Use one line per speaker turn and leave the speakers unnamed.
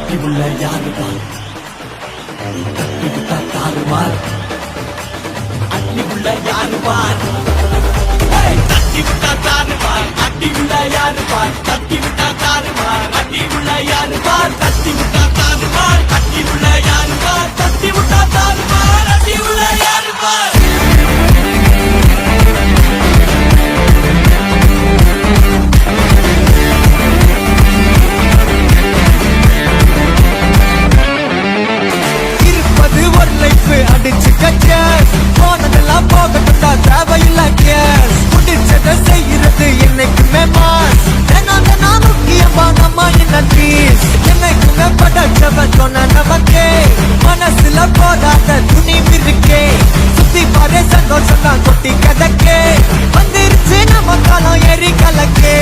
கட்டி உள்ள யாருதான் கட்டி விட்டா தாறுமாறு அட்டி உள்ள யாருவார் தட்டி விட்டா தாறுமார் அட்டி உள்ள யாருவார் தட்டி விட்டா தாறுமார் அட்டி உள்ள யாருவார் தட்டி விட்டா தாறுமார் அட்டி உள்ள யாருவார் தட்டி விட்டா தாறுமார் அட்டி உள்ள யாருவார் அடிச்சு கச்சேஸ் போனதெல்லாம் போகட்டா தேவையில்ல கேஸ் முடிச்சதை செய்யறது என்னைக்குமே மாஸ் ஏன்னா முக்கியமா நம்ம என்ன பீஸ் என்னைக்குமே படைச்சவன் சொன்ன நமக்கே மனசுல போராத துணி இருக்கே சுத்தி பாரு சந்தோஷம் தான் கொட்டி கதக்கே வந்துருச்சு நம்ம காலம் எரி கலக்கே